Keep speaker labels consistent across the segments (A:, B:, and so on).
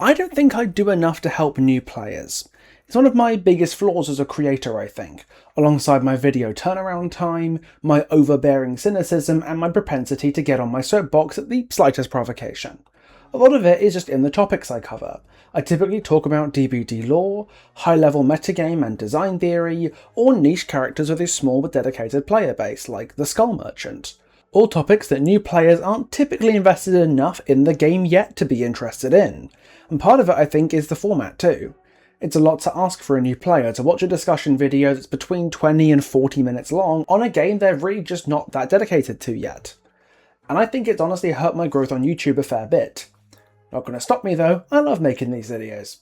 A: I don't think I do enough to help new players. It's one of my biggest flaws as a creator, I think, alongside my video turnaround time, my overbearing cynicism, and my propensity to get on my soapbox at the slightest provocation. A lot of it is just in the topics I cover. I typically talk about DBD lore, high-level metagame and design theory, or niche characters with a small but dedicated player base, like the Skull Merchant. All topics that new players aren't typically invested enough in the game yet to be interested in. And part of it, I think, is the format too. It's a lot to ask for a new player to watch a discussion video that's between 20 and 40 minutes long on a game they're really just not that dedicated to yet. And I think it's honestly hurt my growth on YouTube a fair bit. Not gonna stop me though, I love making these videos.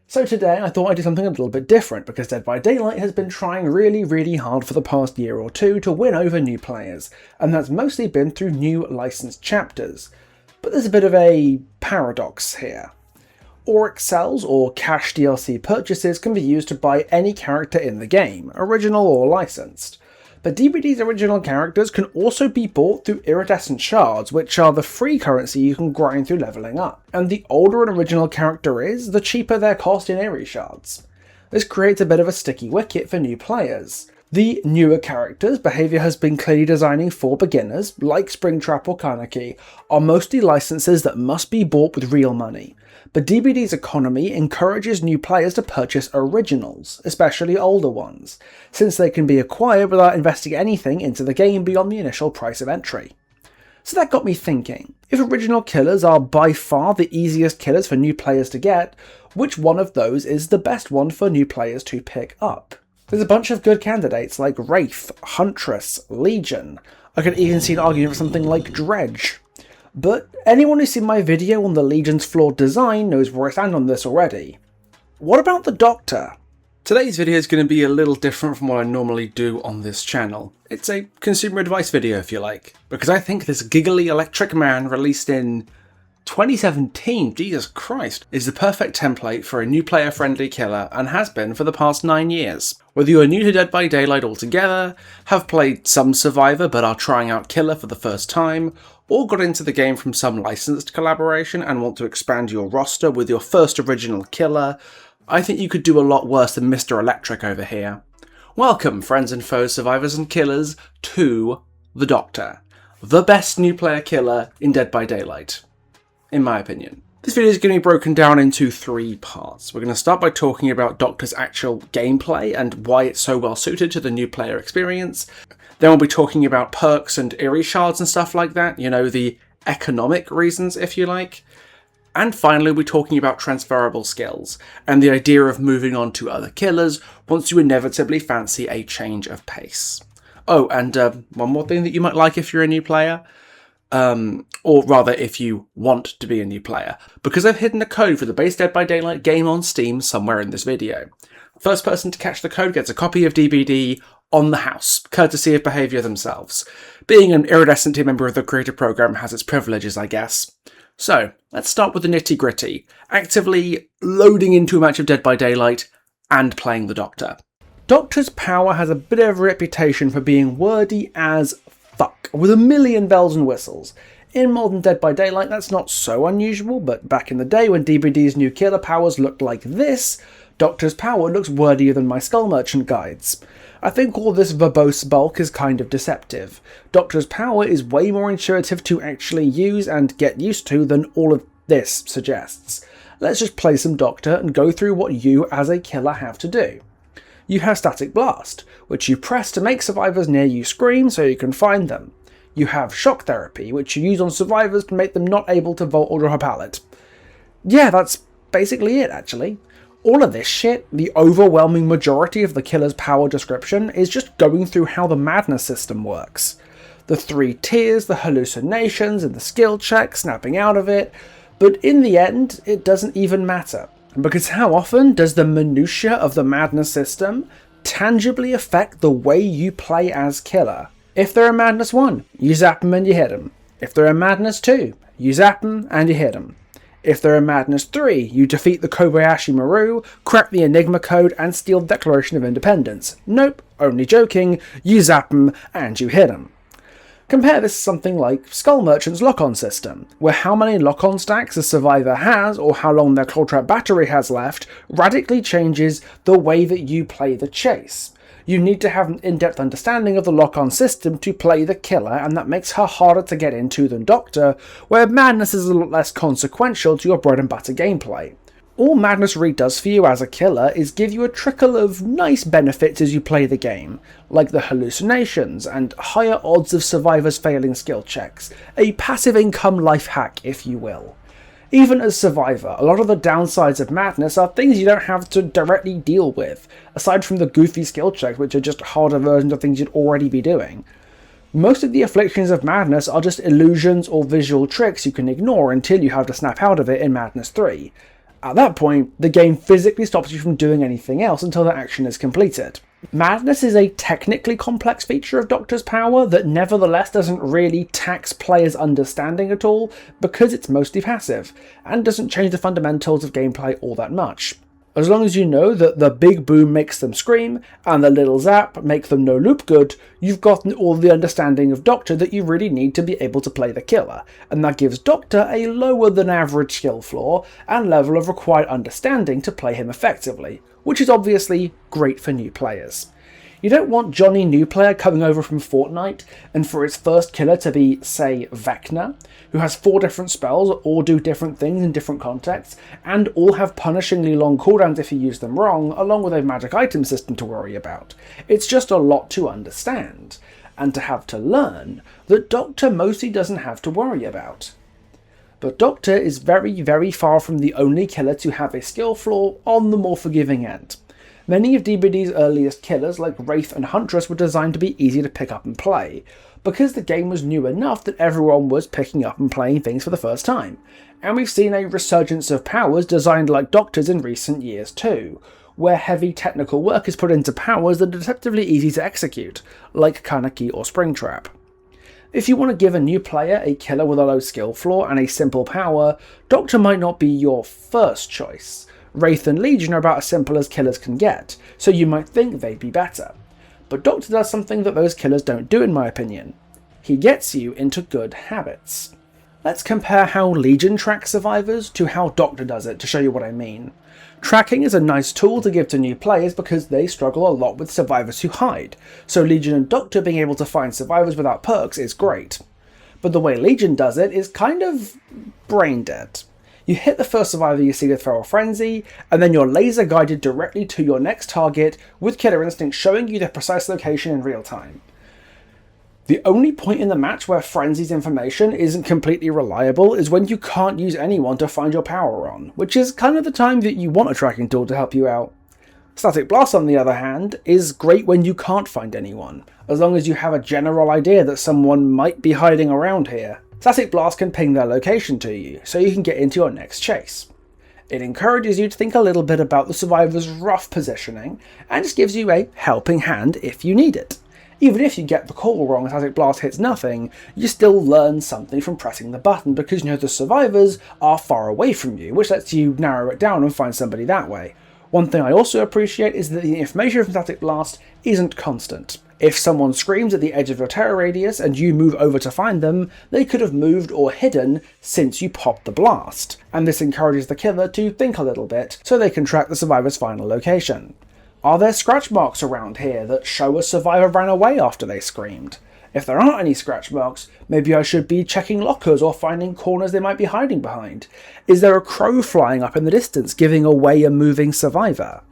A: So today I thought I'd do something a little bit different because Dead by Daylight has been trying really hard for the past year or two to win over new players, and that's mostly been through new licensed chapters. But there's a bit of a paradox here. Auric cells or cash DLC purchases can be used to buy any character in the game, original or licensed. But DBD's original characters can also be bought through iridescent shards, which are the free currency you can grind through leveling up. And the older an original character is, the cheaper their cost in Iri shards. This creates a bit of a sticky wicket for new players. The newer characters behaviour has been clearly designing for beginners, like Springtrap or Kaneki, are mostly licenses that must be bought with real money. But DBD's economy encourages new players to purchase originals, especially older ones, since they can be acquired without investing anything into the game beyond the initial price of entry. So that got me thinking, if original killers are by far the easiest killers for new players to get, which one of those is the best one for new players to pick up? There's a bunch of good candidates like Wraith, Huntress, Legion. I could even see an argument for something like Dredge. But anyone who's seen my video on the Legion's flawed design knows where I stand on this already. What about the Doctor? Today's video is going to be a little different from what I normally do on this channel. It's a consumer advice video, if you like, because I think this giggly electric man released in 2017, Jesus Christ, is the perfect template for a new player-friendly killer and has been for the past 9 years. Whether you are new to Dead by Daylight altogether, have played some Survivor but are trying out Killer for the first time, or got into the game from some licensed collaboration and want to expand your roster with your first original killer, I think you could do a lot worse than Mr. Electric over here. Welcome, friends and foes, survivors and killers, to the Doctor, the best new player killer in Dead by Daylight, in my opinion. This video is going to be broken down into 3 parts. We're going to start by talking about Doctor's actual gameplay and why it's so well suited to the new player experience. Then we'll be talking about perks and Iri shards and stuff like that, you know, the economic reasons, if you like. And finally, we'll be talking about transferable skills and the idea of moving on to other killers once you inevitably fancy a change of pace. Oh, and one more thing that you might like if you're a new player. Or rather, if you want to be a new player, because I've hidden a code for the base Dead by Daylight game on Steam somewhere in this video. First person to catch the code gets a copy of DBD on the house, courtesy of Behaviour themselves. Being an iridescent team member of the creative program has its privileges, I guess. So, let's start with the nitty-gritty, actively loading into a match of Dead by Daylight and playing the Doctor. Doctor's power has a bit of a reputation for being wordy as fuck, with a million bells and whistles. In modern Dead by Daylight, that's not so unusual, but back in the day when DBD's new killer powers looked like this, Doctor's power looks wordier than my Skull Merchant guides. I think all this verbose bulk is kind of deceptive. Doctor's power is way more intuitive to actually use and get used to than all of this suggests. Let's just play some Doctor and go through what you as a killer have to do. You have Static Blast, which you press to make survivors near you scream so you can find them. You have Shock Therapy, which you use on survivors to make them not able to vault or drop a pallet. Yeah, that's basically it, actually. All of this shit, the overwhelming majority of the killer's power description, is just going through how the madness system works. The 3 tiers, the hallucinations, and the skill check, snapping out of it, but in the end, it doesn't even matter. Because how often does the minutiae of the madness system tangibly affect the way you play as killer? If they're a Madness 1, you zap them and you hit them. If they're a Madness 2, you zap them and you hit them. If they're a Madness 3, you defeat the Kobayashi Maru, crack the Enigma code, and steal the Declaration of Independence. Nope, only joking, you zap them and you hit them. Compare this to something like Skull Merchant's lock-on system, where how many lock-on stacks a survivor has or how long their claw trap battery has left radically changes the way that you play the chase. You need to have an in-depth understanding of the lock-on system to play the killer, and that makes her harder to get into than Doctor, where Madness is a lot less consequential to your bread and butter gameplay. All Madness really does for you as a killer is give you a trickle of nice benefits as you play the game, like the hallucinations and higher odds of survivors failing skill checks, a passive income life hack if you will. Even as Survivor, a lot of the downsides of Madness are things you don't have to directly deal with, aside from the goofy skill checks which are just harder versions of things you'd already be doing. Most of the afflictions of Madness are just illusions or visual tricks you can ignore until you have to snap out of it in Madness 3. At that point, the game physically stops you from doing anything else until the action is completed. Madness is a technically complex feature of Doctor's power that nevertheless doesn't really tax players' understanding at all because it's mostly passive, and doesn't change the fundamentals of gameplay all that much. As long as you know that the big boom makes them scream, and the little zap make them no loop good, you've gotten all the understanding of Doctor that you really need to be able to play the killer, and that gives Doctor a lower than average skill floor and level of required understanding to play him effectively, which is obviously great for new players. You don't want Johnny New Player coming over from Fortnite and for his first killer to be, say, Vecna, who has 4 different spells that all do different things in different contexts, and all have punishingly long cooldowns if you use them wrong, along with a magic item system to worry about. It's just a lot to understand, and to have to learn, that Doctor mostly doesn't have to worry about. But Doctor is very, very far from the only killer to have a skill flaw on the more forgiving end. Many of DBD's earliest killers, like Wraith and Huntress, were designed to be easy to pick up and play, because the game was new enough that everyone was picking up and playing things for the first time, and we've seen a resurgence of powers designed like Doctor's in recent years too, where heavy technical work is put into powers that are deceptively easy to execute, like Kaneki or Springtrap. If you want to give a new player a killer with a low skill floor and a simple power, Doctor might not be your first choice. Wraith and Legion are about as simple as killers can get, so you might think they'd be better. But Doctor does something that those killers don't do in my opinion. He gets you into good habits. Let's compare how Legion tracks survivors to how Doctor does it to show you what I mean. Tracking is a nice tool to give to new players because they struggle a lot with survivors who hide, so Legion and Doctor being able to find survivors without perks is great. But the way Legion does it is kind of brain dead. You hit the first survivor you see with Feral Frenzy, and then you're laser guided directly to your next target with Killer Instinct showing you their precise location in real time. The only point in the match where Frenzy's information isn't completely reliable is when you can't use anyone to find your power on, which is kind of the time that you want a tracking tool to help you out. Static Blast, on the other hand, is great when you can't find anyone, as long as you have a general idea that someone might be hiding around here. Static Blast can ping their location to you, so you can get into your next chase. It encourages you to think a little bit about the survivor's rough positioning, and just gives you a helping hand if you need it. Even if you get the call wrong and Static Blast hits nothing, you still learn something from pressing the button because you know the survivors are far away from you, which lets you narrow it down and find somebody that way. One thing I also appreciate is that the information from Static Blast isn't constant. If someone screams at the edge of your terror radius and you move over to find them, they could have moved or hidden since you popped the blast, and this encourages the killer to think a little bit so they can track the survivor's final location. Are there scratch marks around here that show a survivor ran away after they screamed? If there aren't any scratch marks, maybe I should be checking lockers or finding corners they might be hiding behind. Is there a crow flying up in the distance giving away a moving survivor?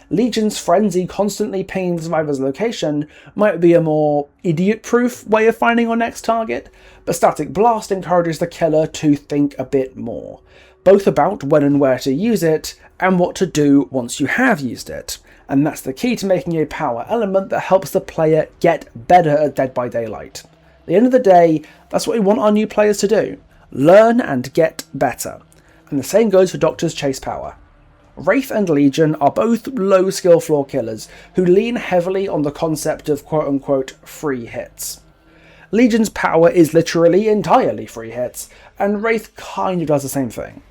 A: Legion's Frenzy constantly pinging the survivor's location might be a more idiot-proof way of finding your next target, but Static Blast encourages the killer to think a bit more, both about when and where to use it, and what to do once you have used it. And that's the key to making a power element that helps the player get better at Dead by Daylight. At the end of the day, that's what we want our new players to do. Learn and get better. And the same goes for Doctor's chase power. Wraith and Legion are both low skill floor killers who lean heavily on the concept of quote-unquote free hits. Legion's power is literally entirely free hits, and Wraith kind of does the same thing.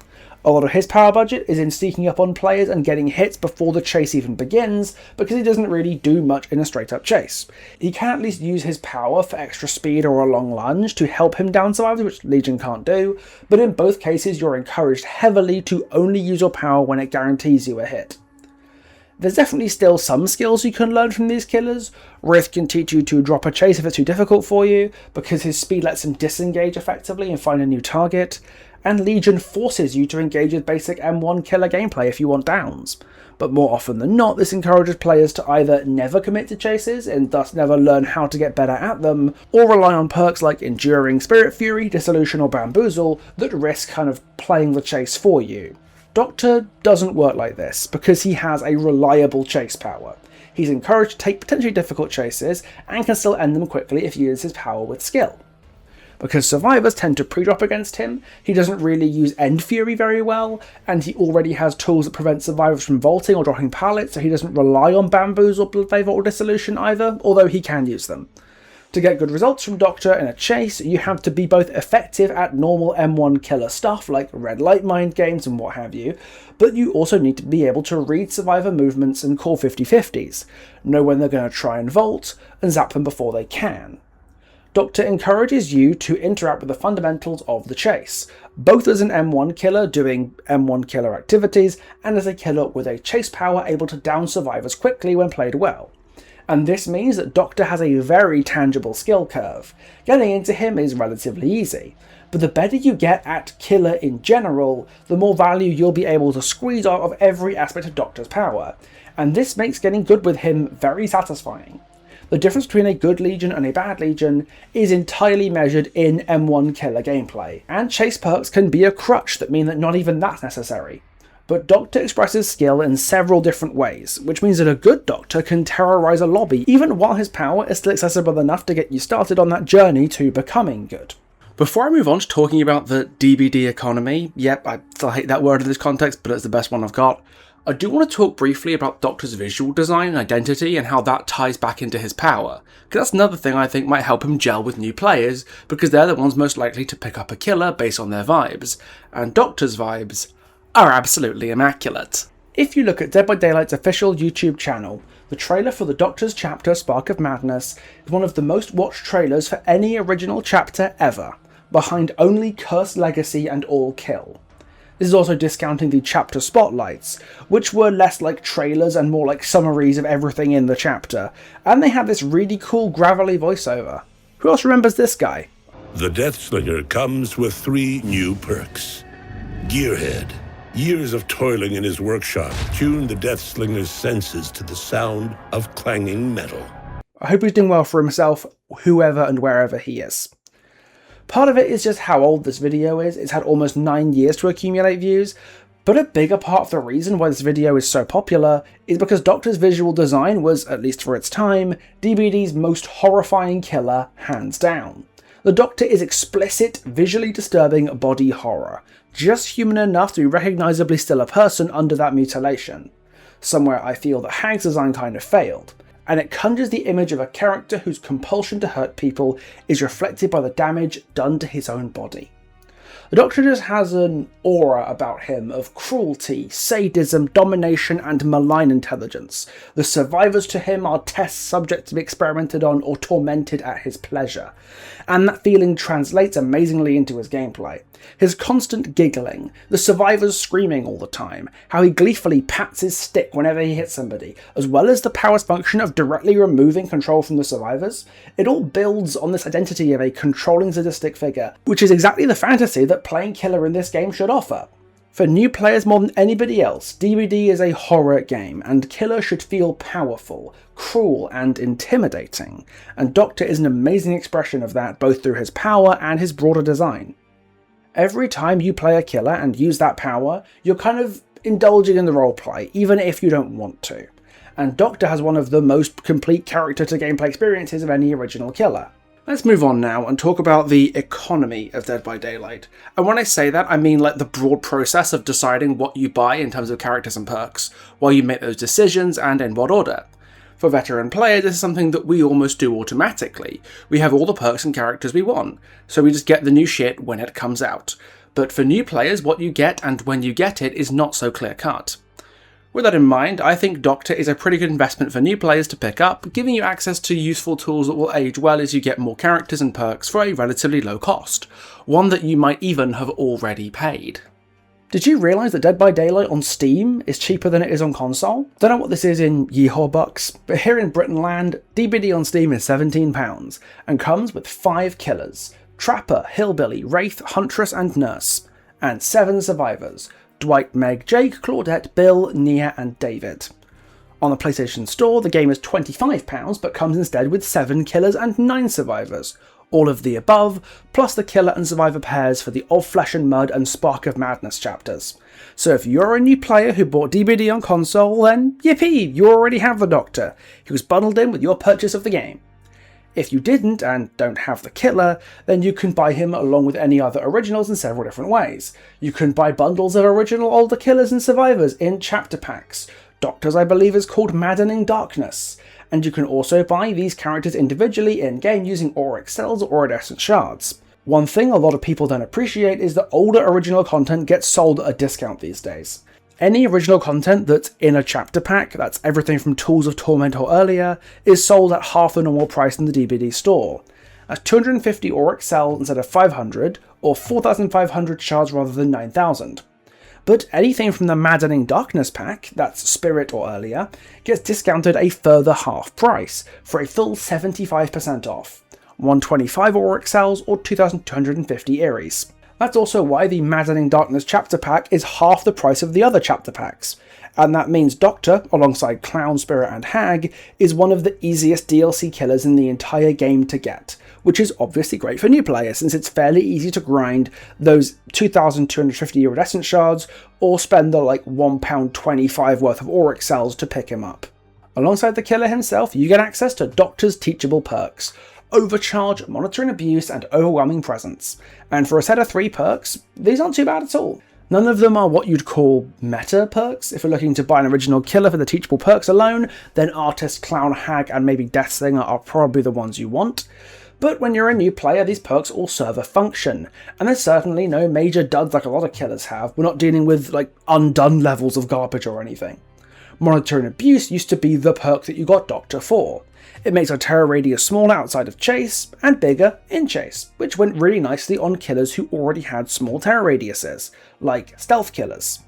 A: A lot of his power budget is in sneaking up on players and getting hits before the chase even begins, because he doesn't really do much in a straight up chase. He can at least use his power for extra speed or a long lunge to help him down survivors, which Legion can't do, but in both cases you're encouraged heavily to only use your power when it guarantees you a hit. There's definitely still some skills you can learn from these killers. Rift can teach you to drop a chase if it's too difficult for you, because his speed lets him disengage effectively and find a new target, and Legion forces you to engage with basic M1 killer gameplay if you want downs. But more often than not, this encourages players to either never commit to chases and thus never learn how to get better at them, or rely on perks like Enduring Spirit Fury, Dissolution or Bamboozle that risk kind of playing the chase for you. Doctor doesn't work like this, because he has a reliable chase power. He's encouraged to take potentially difficult chases, and can still end them quickly if he uses his power with skill. Because survivors tend to pre-drop against him, he doesn't really use End Fury very well, and he already has tools that prevent survivors from vaulting or dropping pallets, so he doesn't rely on Bamboozle, Blood Favor or Dissolution either, although he can use them. To get good results from Doctor in a chase, you have to be both effective at normal M1 killer stuff like red light mind games and what have you, but you also need to be able to read survivor movements and call 50-50s, know when they're going to try and vault, and zap them before they can. Doctor encourages you to interact with the fundamentals of the chase, both as an M1 killer doing M1 killer activities, and as a killer with a chase power able to down survivors quickly when played well. And this means that Doctor has a very tangible skill curve. Getting into him is relatively easy, but the better you get at killer in general, the more value you'll be able to squeeze out of every aspect of Doctor's power, and this makes getting good with him very satisfying. The difference between a good Legion and a bad Legion is entirely measured in M1 killer gameplay, and chase perks can be a crutch that mean that not even that's necessary. But Doctor expresses skill in several different ways, which means that a good Doctor can terrorise a lobby even while his power is still accessible enough to get you started on that journey to becoming good. Before I move on to talking about the DBD economy, yep, I still hate that word in this context, but it's the best one I've got, I do want to talk briefly about Doctor's visual design and identity and how that ties back into his power, because that's another thing I think might help him gel with new players, because they're the ones most likely to pick up a killer based on their vibes, and Doctor's vibes are absolutely immaculate. If you look at Dead by Daylight's official YouTube channel, the trailer for the Doctor's chapter Spark of Madness is one of the most watched trailers for any original chapter ever, behind only Cursed Legacy and All Kill. This is also discounting the chapter spotlights, which were less like trailers and more like summaries of everything in the chapter, and they had this really cool gravelly voiceover. Who else remembers this guy?
B: The Deathslinger comes with 3 new perks. Gearhead. Years of toiling in his workshop tuned the Deathslinger's senses to the sound of clanging metal.
A: I hope he's doing well for himself, whoever and wherever he is. Part of it is just how old this video is. It's had almost 9 years to accumulate views, but a bigger part of the reason why this video is so popular is because Doctor's visual design was, at least for its time, DBD's most horrifying killer, hands down. The Doctor is explicit, visually disturbing body horror, just human enough to be recognisably still a person under that mutilation. Somewhere I feel that Hag's design kind of failed, and it conjures the image of a character whose compulsion to hurt people is reflected by the damage done to his own body. The Doctor just has an aura about him of cruelty, sadism, domination, and malign intelligence. The survivors to him are test subjects to be experimented on or tormented at his pleasure, and that feeling translates amazingly into his gameplay. His constant giggling, the survivors screaming all the time, how he gleefully pats his stick whenever he hits somebody, as well as the power's function of directly removing control from the survivors, it all builds on this identity of a controlling sadistic figure, which is exactly the fantasy that playing killer in this game should offer. For new players more than anybody else, DBD is a horror game, and killer should feel powerful, cruel, and intimidating, and Doctor is an amazing expression of that both through his power and his broader design. Every time you play a killer and use that power, you're kind of indulging in the roleplay, even if you don't want to. And Doctor has one of the most complete character to gameplay experiences of any original killer. Let's move on now and talk about the economy of Dead by Daylight. And when I say that, I mean like the broad process of deciding what you buy in terms of characters and perks, while you make those decisions and in what order. For veteran players, this is something that we almost do automatically. We have all the perks and characters we want, so we just get the new shit when it comes out. But for new players, what you get and when you get it is not so clear cut. With that in mind, I think Doctor is a pretty good investment for new players to pick up, giving you access to useful tools that will age well as you get more characters and perks for a relatively low cost, one that you might even have already paid. Did you realise that Dead by Daylight on Steam is cheaper than it is on console? Don't know what this is in yeehaw bucks, but here in Britain land, DBD on Steam is £17 and comes with 5 killers: Trapper, Hillbilly, Wraith, Huntress and Nurse, and 7 survivors: Dwight, Meg, Jake, Claudette, Bill, Nia and David. On the PlayStation Store, the game is £25 but comes instead with 7 killers and 9 survivors, all of the above, plus the killer and survivor pairs for the Of Flesh and Mud and Spark of Madness chapters. So if you're a new player who bought DBD on console, then yippee, you already have the Doctor. He was bundled in with your purchase of the game. If you didn't and don't have the killer, then you can buy him along with any other originals in several different ways. You can buy bundles of original older killers and survivors in chapter packs. Doctor's, I believe, is called Maddening Darkness. And you can also buy these characters individually in-game using auric cells or iridescent shards. One thing a lot of people don't appreciate is that older original content gets sold at a discount these days. Any original content that's in a chapter pack, that's everything from Tools of Torment or earlier, is sold at half the normal price in the DBD store. That's 250 auric cells instead of 500, or 4,500 shards rather than 9,000. But anything from the Maddening Darkness pack, that's Spirit or earlier, gets discounted a further half price, for a full 75% off. 125 auric cells or 2,250 Aries. That's also why the Maddening Darkness chapter pack is half the price of the other chapter packs. And that means Doctor, alongside Clown, Spirit and Hag, is one of the easiest DLC killers in the entire game to get, which is obviously great for new players since it's fairly easy to grind those 2,250 iridescent shards or spend the £1.25 worth of auric cells to pick him up. Alongside the killer himself, you get access to Doctor's teachable perks: Overcharge, Monitoring Abuse and Overwhelming Presence. And for a set of 3 perks, these aren't too bad at all. None of them are what you'd call meta perks. If you're looking to buy an original killer for the teachable perks alone, then Artist, Clown, Hag and maybe Deathslinger are probably the ones you want. But when you're a new player, these perks all serve a function, and there's certainly no major duds like a lot of killers have. We're not dealing with undone levels of garbage or anything. Monitoring Abuse used to be the perk that you got Doctor for. It makes our terror radius smaller outside of chase, and bigger in chase, which went really nicely on killers who already had small terror radiuses, like stealth killers.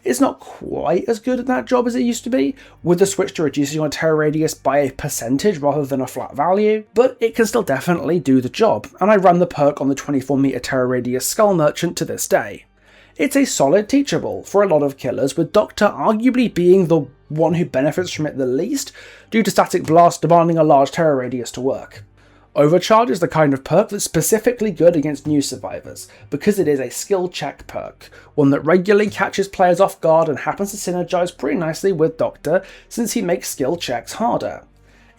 A: It's not quite as good at that job as it used to be, with the switch to reducing your terror radius by a percentage rather than a flat value, but it can still definitely do the job, and I run the perk on the 24 meter terror radius Skull Merchant to this day. It's a solid teachable for a lot of killers, with Doctor arguably being the one who benefits from it the least, due to Static Blast demanding a large terror radius to work. Overcharge is the kind of perk that's specifically good against new survivors, because it is a skill check perk, one that regularly catches players off guard and happens to synergize pretty nicely with Doctor since he makes skill checks harder.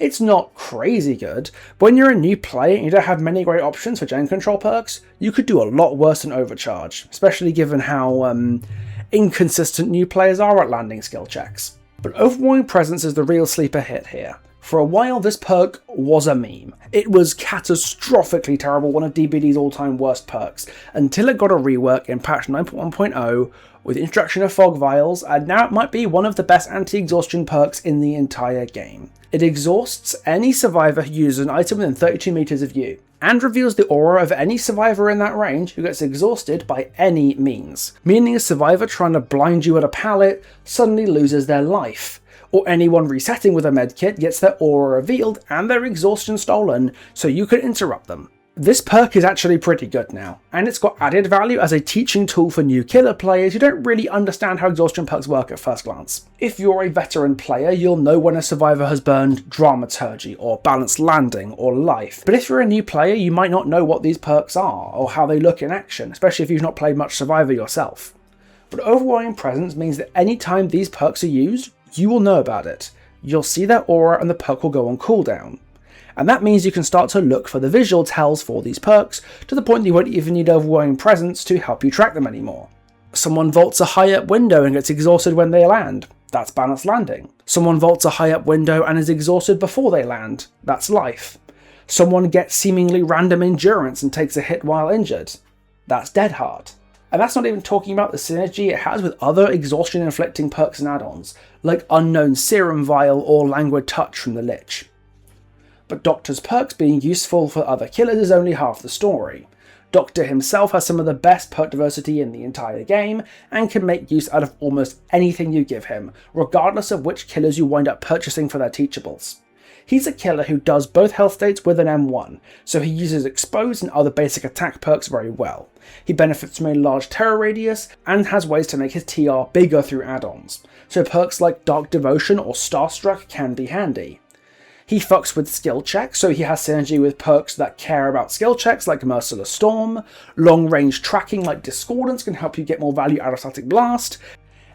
A: It's not crazy good, but when you're a new player and you don't have many great options for gen control perks, you could do a lot worse than Overcharge, especially given how inconsistent new players are at landing skill checks. But Overwhelming Presence is the real sleeper hit here. For a while, this perk was a meme. It was catastrophically terrible, one of DBD's all-time worst perks, until it got a rework in patch 9.1.0 with the introduction of Fog Vials, and now it might be one of the best anti-exhaustion perks in the entire game. It exhausts any survivor who uses an item within 32 meters of you, and reveals the aura of any survivor in that range who gets exhausted by any means, meaning a survivor trying to blind you at a pallet suddenly loses their life, or anyone resetting with a medkit gets their aura revealed and their exhaustion stolen so you can interrupt them. This perk is actually pretty good now, and it's got added value as a teaching tool for new killer players who don't really understand how exhaustion perks work at first glance. If you're a veteran player, you'll know when a survivor has burned Dramaturgy, or Balanced Landing, or Life, but if you're a new player, you might not know what these perks are, or how they look in action, especially if you've not played much Survivor yourself. But Overwhelming Presence means that any time these perks are used, you will know about it. You'll see their aura and the perk will go on cooldown. And that means you can start to look for the visual tells for these perks, to the point that you won't even need Overwhelming Presence to help you track them anymore. Someone vaults a high up window and gets exhausted when they land. That's Balanced Landing. Someone vaults a high up window and is exhausted before they land. That's Life. Someone gets seemingly random endurance and takes a hit while injured. That's Dead Hard. And that's not even talking about the synergy it has with other exhaustion-inflicting perks and add-ons, like Unknown Serum Vial or Languid Touch from the Lich. But Doctor's perks being useful for other killers is only half the story. Doctor himself has some of the best perk diversity in the entire game, and can make use out of almost anything you give him, regardless of which killers you wind up purchasing for their teachables. He's a killer who does both health states with an M1, so he uses Expose and other basic attack perks very well. He benefits from a large terror radius, and has ways to make his TR bigger through add-ons, so perks like Dark Devotion or Starstruck can be handy. He fucks with skill checks, so he has synergy with perks that care about skill checks like Merciless Storm, long range tracking like Discordance can help you get more value out of Static Blast,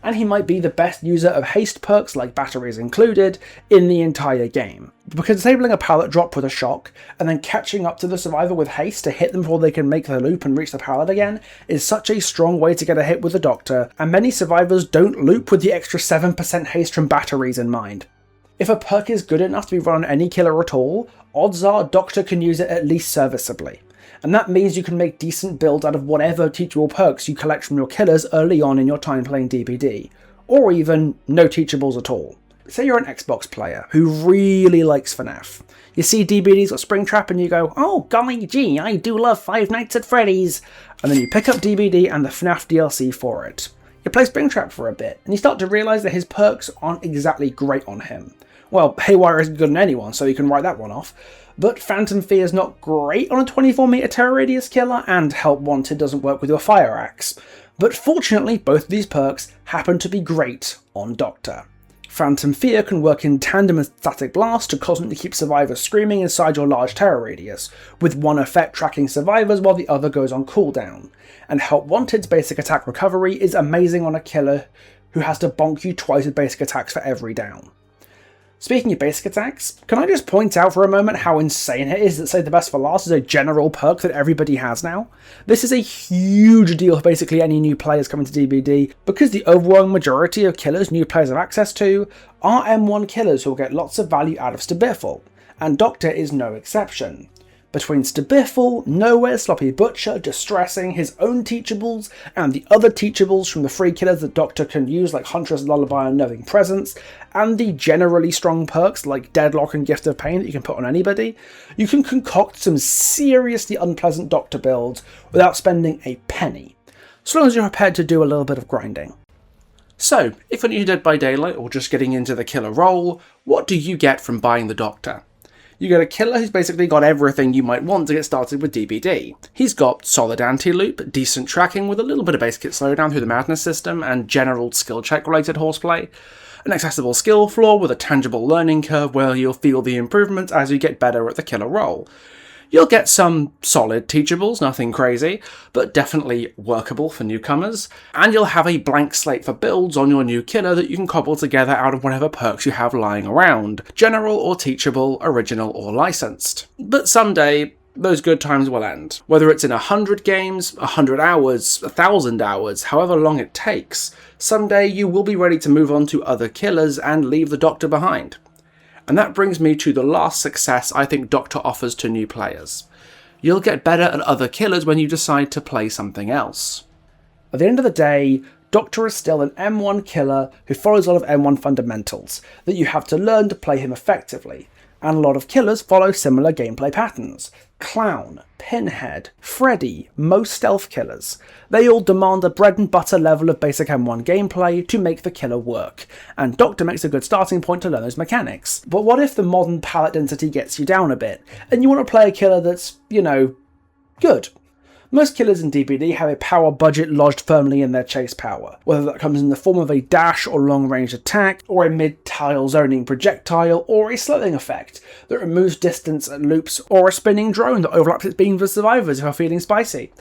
A: and he might be the best user of haste perks like Batteries Included in the entire game. Because disabling a pallet drop with a shock, and then catching up to the survivor with haste to hit them before they can make the loop and reach the pallet again, is such a strong way to get a hit with the Doctor, and many survivors don't loop with the extra 7% haste from batteries in mind. If a perk is good enough to be run on any killer at all, odds are Doctor can use it at least serviceably. And that means you can make decent builds out of whatever teachable perks you collect from your killers early on in your time playing DBD, or even no teachables at all. Say you're an Xbox player who really likes FNAF. You see DBD's got Springtrap and you go, oh golly gee, I do love Five Nights at Freddy's, and then you pick up DBD and the FNAF DLC for it. You play Springtrap for a bit, and you start to realise that his perks aren't exactly great on him. Well, Haywire isn't good on anyone, so you can write that one off. But Phantom Fear is not great on a 24-meter terror radius killer, and Help Wanted doesn't work with your fire axe. But fortunately, both of these perks happen to be great on Doctor. Phantom Fear can work in tandem with Static Blast to constantly keep survivors screaming inside your large terror radius, with one effect tracking survivors while the other goes on cooldown. And Help Wanted's basic attack recovery is amazing on a killer who has to bonk you twice with basic attacks for every down. Speaking of basic attacks, can I just point out for a moment how insane it is that Save the Best for Last is a general perk that everybody has now? This is a huge deal for basically any new players coming to DBD, because the overwhelming majority of killers new players have access to are M1 killers who will get lots of value out of Stabiffle, and Doctor is no exception. Between Stabiffle, Nowhere, Sloppy Butcher, Distressing, his own teachables, and the other teachables from the free killers that Doctor can use like Huntress Lullaby and Knowing Presence, and the generally strong perks like Deadlock and Gift of Pain that you can put on anybody, you can concoct some seriously unpleasant Doctor builds without spending a penny, so long as you're prepared to do a little bit of grinding. So, if you're new to Dead by Daylight or just getting into the killer role, what do you get from buying the Doctor? You get a killer who's basically got everything you might want to get started with DBD. He's got solid anti-loop, decent tracking with a little bit of basic hit slowdown through the madness system, and general skill check related horseplay. An accessible skill floor with a tangible learning curve where you'll feel the improvements as you get better at the killer role. You'll get some solid teachables, nothing crazy, but definitely workable for newcomers, and you'll have a blank slate for builds on your new killer that you can cobble together out of whatever perks you have lying around, general or teachable, original or licensed. But someday, those good times will end. Whether it's in 100 games, 100 hours, 1,000 hours, however long it takes, someday you will be ready to move on to other killers and leave the Doctor behind. And that brings me to the last success I think Doctor offers to new players. You'll get better at other killers when you decide to play something else. At the end of the day, Doctor is still an M1 killer who follows a lot of M1 fundamentals that you have to learn to play him effectively, and a lot of killers follow similar gameplay patterns. Clown, Pinhead, Freddy, most stealth killers. They all demand a bread and butter level of basic M1 gameplay to make the killer work, and Doctor makes a good starting point to learn those mechanics. But what if the modern palette density gets you down a bit, and you want to play a killer that's, good? Most killers in DBD have a power budget lodged firmly in their chase power, whether that comes in the form of a dash or long-range attack, or a mid-tile zoning projectile, or a slowing effect that removes distance and loops, or a spinning drone that overlaps its beams with survivors if you're feeling spicy.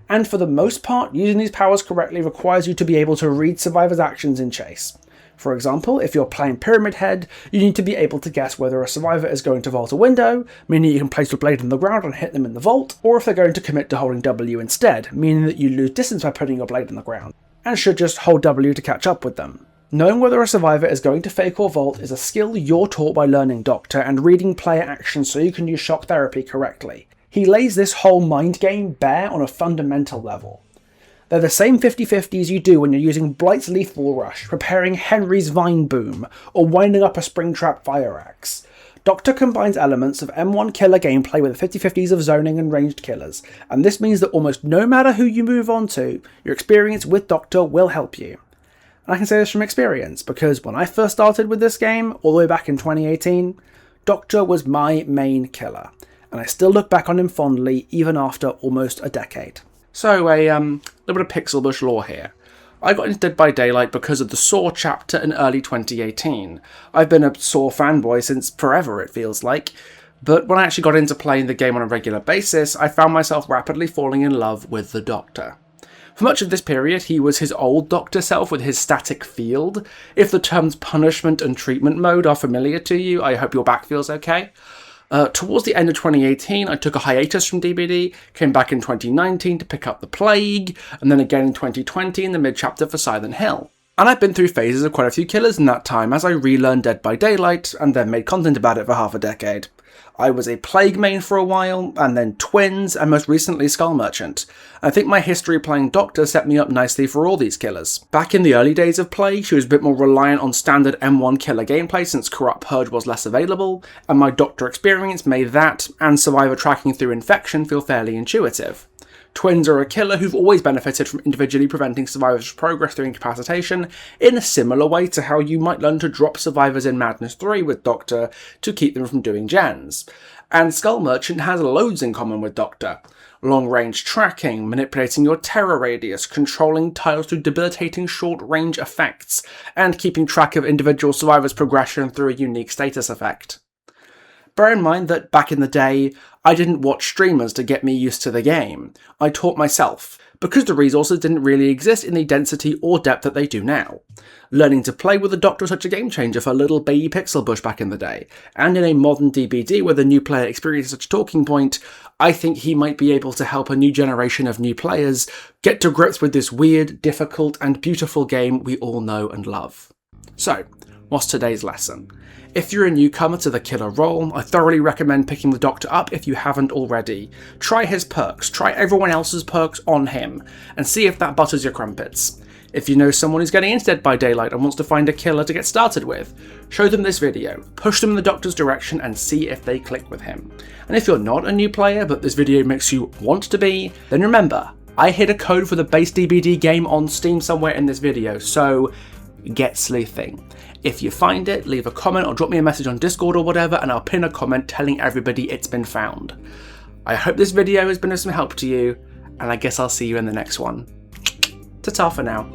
A: And for the most part, using these powers correctly requires you to be able to read survivors' actions in chase. For example, if you're playing Pyramid Head, you need to be able to guess whether a survivor is going to vault a window, meaning you can place your blade on the ground and hit them in the vault, or if they're going to commit to holding W instead, meaning that you lose distance by putting your blade on the ground, and should just hold W to catch up with them. Knowing whether a survivor is going to fake or vault is a skill you're taught by learning Doctor and reading player actions so you can use shock therapy correctly. He lays this whole mind game bare on a fundamental level. They're the same 50-50s you do when you're using Blight's Lethal Rush, preparing Henry's Vine Boom, or winding up a Springtrap Fire Axe. Doctor combines elements of M1 killer gameplay with the 50-50s of zoning and ranged killers, and this means that almost no matter who you move on to, your experience with Doctor will help you. And I can say this from experience, because when I first started with this game, all the way back in 2018, Doctor was my main killer, and I still look back on him fondly even after almost a decade. So a little bit of Pixelbush lore here. I got into Dead by Daylight because of the Saw chapter in early 2018. I've been a Saw fanboy since forever, it feels like, but when I actually got into playing the game on a regular basis, I found myself rapidly falling in love with the Doctor. For much of this period, he was his old Doctor self with his static field. If the terms punishment and treatment mode are familiar to you, I hope your back feels okay. Towards the end of 2018, I took a hiatus from DBD, came back in 2019 to pick up The Plague, and then again in 2020 in the mid-chapter for Silent Hill. And I've been through phases of quite a few killers in that time as I relearned Dead by Daylight, and then made content about it for half a decade. I was a Plague main for a while, and then Twins, and most recently Skull Merchant. I think my history playing Doctor set me up nicely for all these killers. Back in the early days of Plague, she was a bit more reliant on standard M1 killer gameplay since Corrupt Purge was less available, and my Doctor experience made that, and survivor tracking through infection, feel fairly intuitive. Twins are a killer who've always benefited from individually preventing survivors' progress through incapacitation, in a similar way to how you might learn to drop survivors in Madness 3 with Doctor to keep them from doing gens. And Skull Merchant has loads in common with Doctor. Long-range tracking, manipulating your terror radius, controlling tiles through debilitating short-range effects, and keeping track of individual survivors' progression through a unique status effect. Bear in mind that back in the day, I didn't watch streamers to get me used to the game. I taught myself, because the resources didn't really exist in the density or depth that they do now. Learning to play with the Doctor was such a game changer for little baby Pixelbush back in the day, and in a modern DBD where the new player experience is such a talking point, I think he might be able to help a new generation of new players get to grips with this weird, difficult, and beautiful game we all know and love. So, what's today's lesson? If you're a newcomer to the killer role, I thoroughly recommend picking the Doctor up if you haven't already. Try his perks, try everyone else's perks on him, and see if that butters your crumpets. If you know someone who's getting into Dead by Daylight and wants to find a killer to get started with, show them this video, push them in the Doctor's direction and see if they click with him. And if you're not a new player but this video makes you want to be, then remember, I hid a code for the base DBD game on Steam somewhere in this video, so get sleuthing. If you find it, leave a comment or drop me a message on Discord or whatever, and I'll pin a comment telling everybody it's been found. I hope this video has been of some help to you, and I guess I'll see you in the next one. Ta-ta for now.